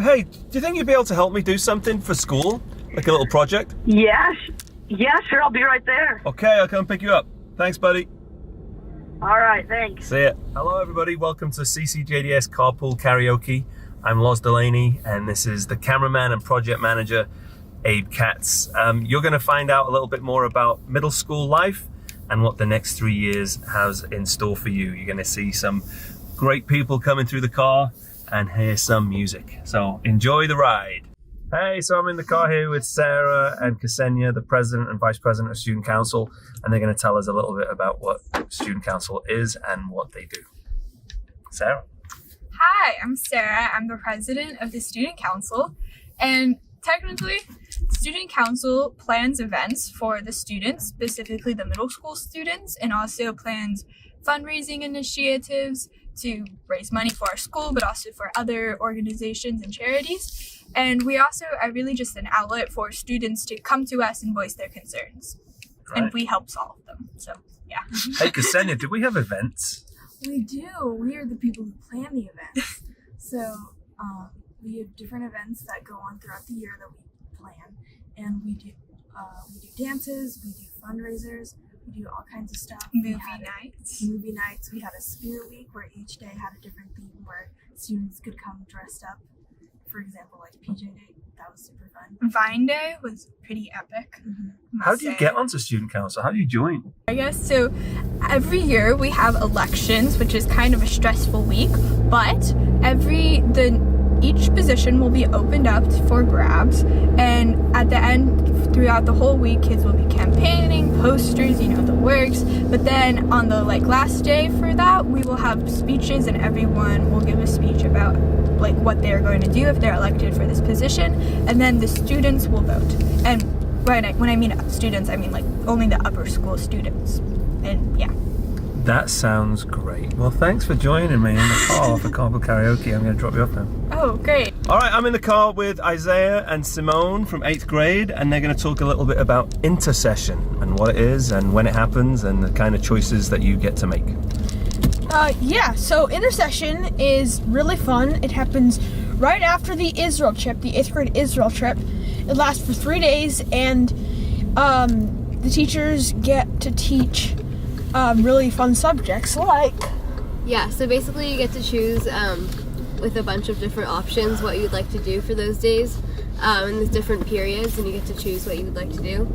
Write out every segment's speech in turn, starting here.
hey, do you think you'd be able to help me do something for school? Like a little project? Yeah, sure, I'll be right there. Okay, I'll come pick you up. Thanks, buddy. All right, thanks. See ya. Hello, everybody. Welcome to CCJDS Carpool Karaoke. I'm Loz Delaney, and this is the cameraman and project manager, Abe Katz. You're going to find out a little bit more about middle school life and what the next 3 years has in store for you. You're going to see some great people coming through the car and hear some music. So enjoy the ride. Hey, so I'm in the car here with Sarah and Ksenia, the president and vice president of Student Council, and they're going to tell us a little bit about what Student Council is and what they do. Sarah? Hi, I'm Sarah. I'm the president of the Student Council, and technically, Student Council plans events for the students, specifically the middle school students, and also plans fundraising initiatives to raise money for our school, but also for other organizations and charities. And we also are really just an outlet for students to come to us and voice their concerns. Right. And we help solve them, so yeah. Hey, Ksenia, do we have events? We do. We are the people who plan the events. So we have different events that go on throughout the year that we plan, and we do dances, we do fundraisers, we do all kinds of stuff. Movie nights. We had a Spirit Week where each day had a different theme where students could come dressed up. For example, like PJ Day, that was super fun. Vine Day was pretty epic. Mm-hmm. How do you get onto Student Council? How do you join? I guess so. Every year we have elections, which is kind of a stressful week, but each position will be opened up for grabs, and at the end, throughout the whole week, kids will be campaigning, posters, the works. But then on the last day for that, we will have speeches, and everyone will give a speech about what they're going to do if they're elected for this position, and then the students will vote. And when I mean students, I mean only the upper school students. And yeah. That sounds great. Well, thanks for joining me in the car for Carpool Karaoke. I'm going to drop you off now. Oh, great. All right, I'm in the car with Isaiah and Simone from 8th grade, and they're going to talk a little bit about intercession and what it is and when it happens and the kind of choices that you get to make. So intercession is really fun. It happens right after the Israel trip, the 8th grade Israel trip. It lasts for 3 days, and the teachers get to teach really fun subjects so basically you get to choose with a bunch of different options what you'd like to do for those days in the different periods, and you get to choose what you would like to do.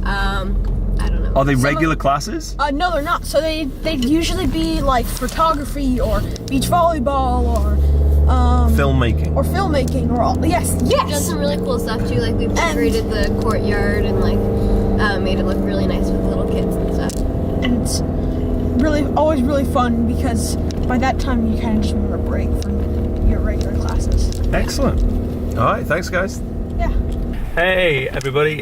I don't know. Are they regular classes? No, they're not. So they'd usually be photography or beach volleyball or filmmaking. Or filmmaking or all. Yes. We've done some really cool stuff too. We've decorated the courtyard and made it look really nice with the little kids and stuff. And it's always really fun because by that time you kind of just want a break from your regular classes. Excellent. All right, thanks guys. Yeah. Hey everybody,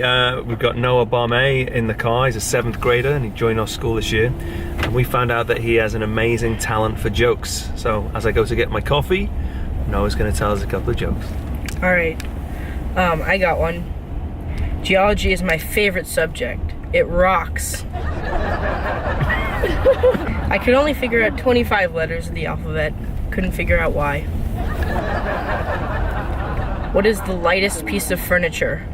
we've got Noah Barmay in the car. He's a 7th grader and he joined our school this year. And we found out that he has an amazing talent for jokes. So as I go to get my coffee, Noah's going to tell us a couple of jokes. All right, I got one. Geology is my favorite subject. It rocks. I could only figure out 25 letters of the alphabet. Couldn't figure out why. What is the lightest piece of furniture?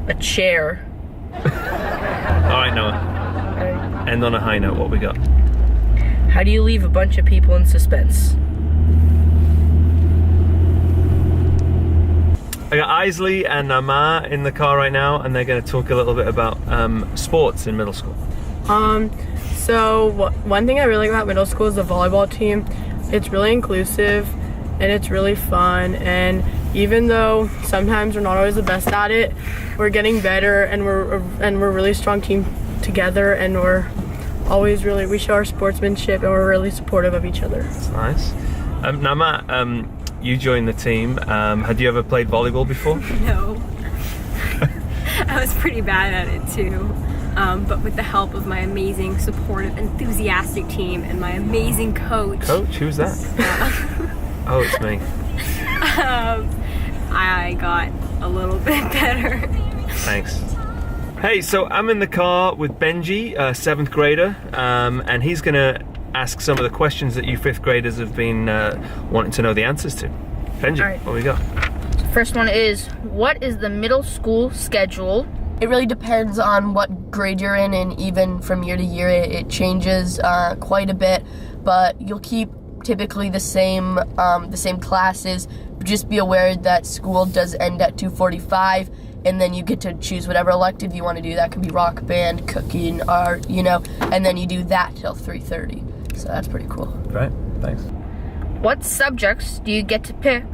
A chair. All right, Noah. End on a high note. What we got? How do you leave a bunch of people in suspense? I got Isley and Nama in the car right now, and they're going to talk a little bit about sports in middle school. So one thing I really like about middle school is the volleyball team. It's really inclusive and it's really fun, and even though sometimes we're not always the best at it, we're getting better, and we're a really strong team together, and we show our sportsmanship and we're really supportive of each other. That's nice. Nama, you joined the team. Had you ever played volleyball before? No. I was pretty bad at it too. But with the help of my amazing, supportive, enthusiastic team and my amazing coach. Coach? Who's that? Oh, it's me. I got a little bit better. Thanks. Hey, so I'm in the car with Benji, 7th grader, and he's going to ask some of the questions that you 5th graders have been wanting to know the answers to. Benji, All right. what we got? First one is, what is the middle school schedule? It really depends on what grade you're in, and even from year to year it changes quite a bit, but you'll keep typically the same classes. Just be aware that school does end at 2:45, and then you get to choose whatever elective you want to do. That could be rock band, cooking, art, and then you do that till 3:30. So that's pretty cool. Great, thanks. What subjects do you get to pick?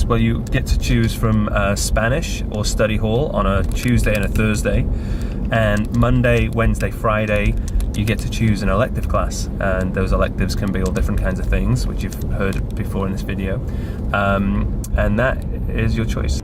Well, you get to choose from Spanish or study hall on a Tuesday and a Thursday, and Monday, Wednesday, Friday you get to choose an elective class, and those electives can be all different kinds of things, which you've heard before in this video, and that is your choice.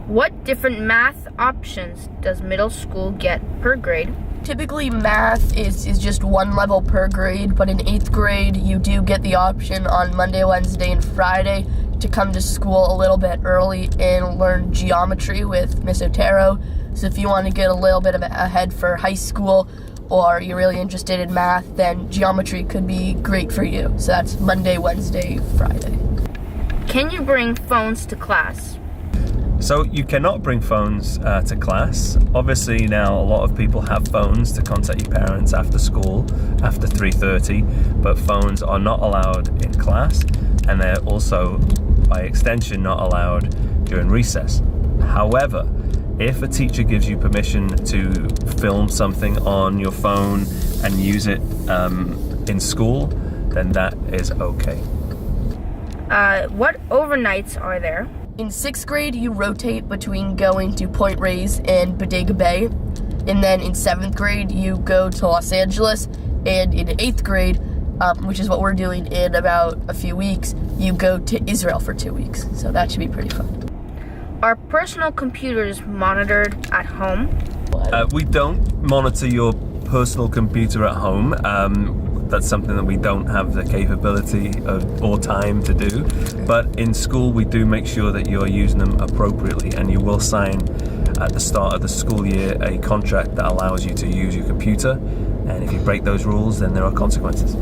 What different math options does middle school get per grade? Typically math is just one level per grade, but in 8th grade you do get the option on Monday, Wednesday, and Friday to come to school a little bit early and learn geometry with Miss Otero. So if you want to get a little bit of ahead for high school, or you're really interested in math, then geometry could be great for you. So that's Monday, Wednesday, Friday. Can you bring phones to class? So you cannot bring phones to class. Obviously now a lot of people have phones to contact your parents after school, after 3:30, but phones are not allowed in class, and they're also, by extension, not allowed during recess. However, if a teacher gives you permission to film something on your phone and use it in school, then that is okay. What overnights are there? In 6th grade, you rotate between going to Point Reyes and Bodega Bay, and then in 7th grade, you go to Los Angeles, and in 8th grade, which is what we're doing in about a few weeks, you go to Israel for 2 weeks. So that should be pretty fun. Are personal computers monitored at home? We don't monitor your personal computer at home. That's something that we don't have the capability or time to do. But in school, we do make sure that you're using them appropriately, and you will sign at the start of the school year a contract that allows you to use your computer. And if you break those rules, then there are consequences.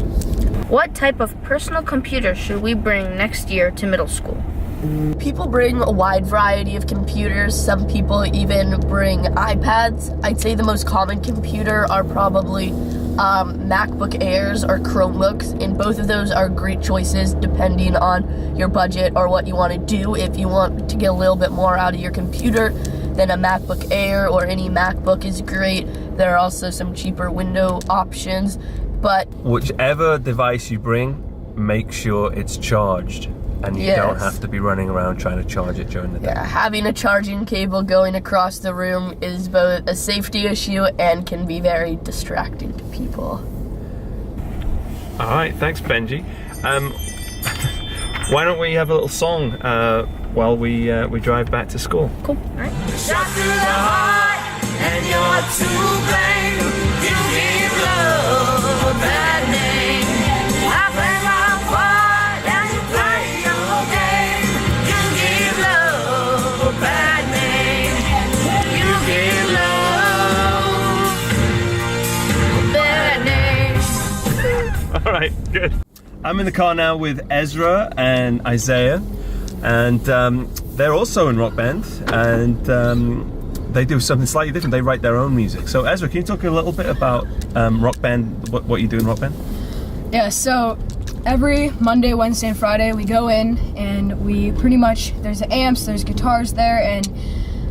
What type of personal computer should we bring next year to middle school? People bring a wide variety of computers. Some people even bring iPads. I'd say the most common computer are probably MacBook Airs or Chromebooks, and both of those are great choices depending on your budget or what you want to do. If you want to get a little bit more out of your computer, then a MacBook Air or any MacBook is great. There are also some cheaper window options, but whichever device you bring, make sure it's charged, and you don't have to be running around trying to charge it during the day. Yeah, having a charging cable going across the room is both a safety issue and can be very distracting to people. All right, thanks, Benji. Why don't we have a little song while we drive back to school? Cool. All right. Shot through the heart, and you're to blame. You give love a bad name. I play my part, and you play your game. You give love a bad name. You give love a bad name. All right, good. I'm in the car now with Ezra and Isaiah, and they're also in rock band, and they do something slightly different. They write their own music. So Ezra, can you talk a little bit about rock band, what you do in rock band? Yeah, so every Monday, Wednesday, and Friday we go in and we pretty much, there's amps, there's guitars there, and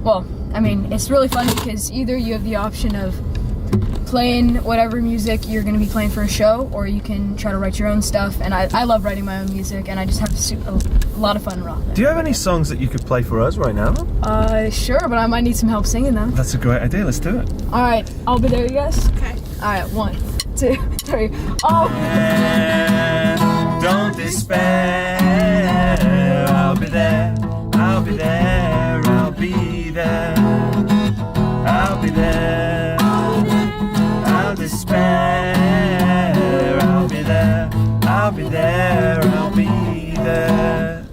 well, I mean, it's really fun because either you have the option of playing whatever music you're going to be playing for a show, or you can try to write your own stuff, and I love writing my own music, and I just have a lot of fun rock. Do you have any songs that you could play for us right now? Sure, but I might need some help singing them. That's a great idea, let's do it. Alright, I'll be there, you guys? Okay. Alright, 1, 2, 3. I'll be there. Don't despair. I'll be there. I'll be there. I'll be there. I'll be there. I'll despair. I'll be there. I'll be there. I'll be there.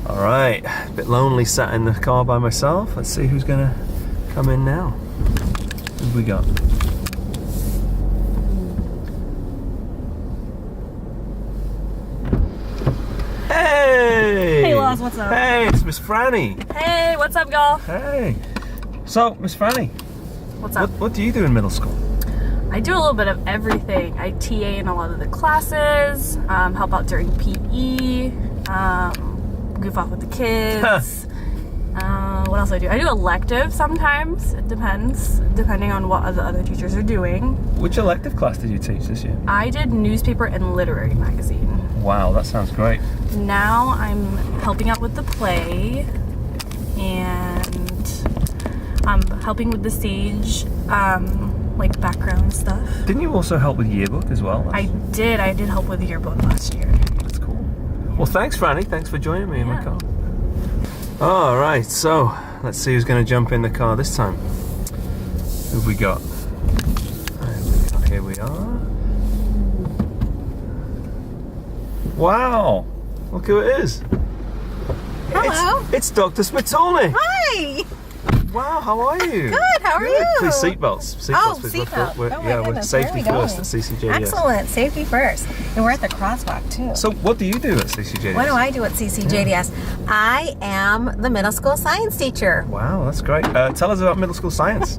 All right, a bit lonely sat in the car by myself. Let's see who's gonna come in now. Who have we got? Hey! Hey, Loz, what's up? Hey, it's Miss Franny. Hey, what's up, y'all? Hey. So, Miss Franny. What's up? What do you do in middle school? I do a little bit of everything. I TA in a lot of the classes, help out during PE, goof off with the kids. What else do? I do electives sometimes. It depends, depending on what the other teachers are doing. Which elective class did you teach this year? I did newspaper and literary magazine. Wow, that sounds great. Now I'm helping out with the play, and I'm helping with the stage, like background stuff. Didn't you also help with yearbook as well? I did help with the yearbook last year. That's cool. Well, thanks, Franny. Thanks for joining me in my car. All right, so let's see who's going to jump in the car this time. Who've we got? Here we are. Wow! Look who it is. Hello. It's Dr. Spitolny. Hi. Wow, how are you? Good. How are you? Please seatbelts. Oh, Please. seatbelt. We're Goodness, safety where are we first at CCJDS. Excellent. Safety first. And we're at the crosswalk too. So what do you do at CCJDS? What do I do at CCJDS? I am the middle school science teacher. Wow, that's great. Tell us about middle school science.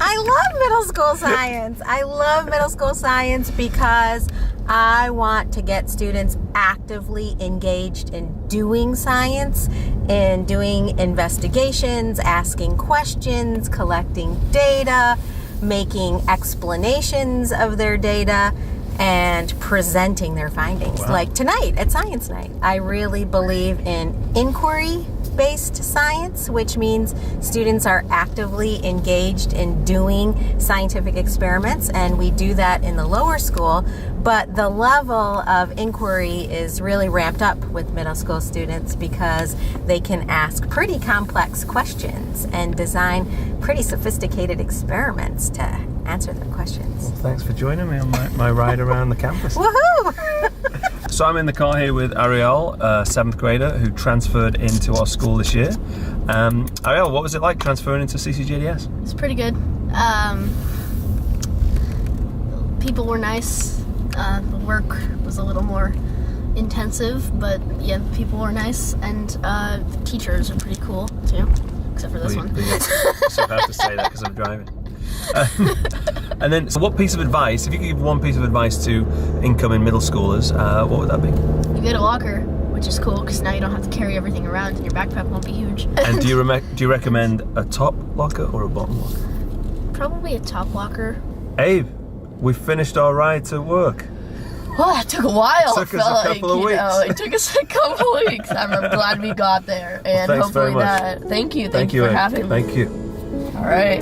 I love middle school science. I love middle school science because I want to get students actively engaged in doing science, in doing investigations, asking questions, collecting data, making explanations of their data, and presenting their findings. Wow. Like tonight at Science Night, I really believe in inquiry-based science, which means students are actively engaged in doing scientific experiments, and we do that in the lower school, but the level of inquiry is really ramped up with middle school students because they can ask pretty complex questions and design pretty sophisticated experiments to answer their questions. Well, thanks for joining me on my ride around the campus. Woohoo! So I'm in the car here with Ariel, a 7th grader who transferred into our school this year. Ariel, what was it like transferring into CCJDS? It's pretty good. People were nice. The work was a little more intensive, but yeah, the people were nice, and the teachers are pretty cool too, except for this one. So I have to say that because I'm driving. And then, so what piece of advice, if you could give one piece of advice to incoming middle schoolers, what would that be? You get a locker, which is cool because now you don't have to carry everything around, and your backpack won't be huge. And do you recommend a top locker or a bottom locker? Probably a top locker. Abe, we finished our ride to work. Well, that took a while. It took us a couple of weeks. It took us a couple of weeks. I'm glad we got there, and Well, thanks hopefully very much. that. Thank you for Abe. having me. Thank you. All right.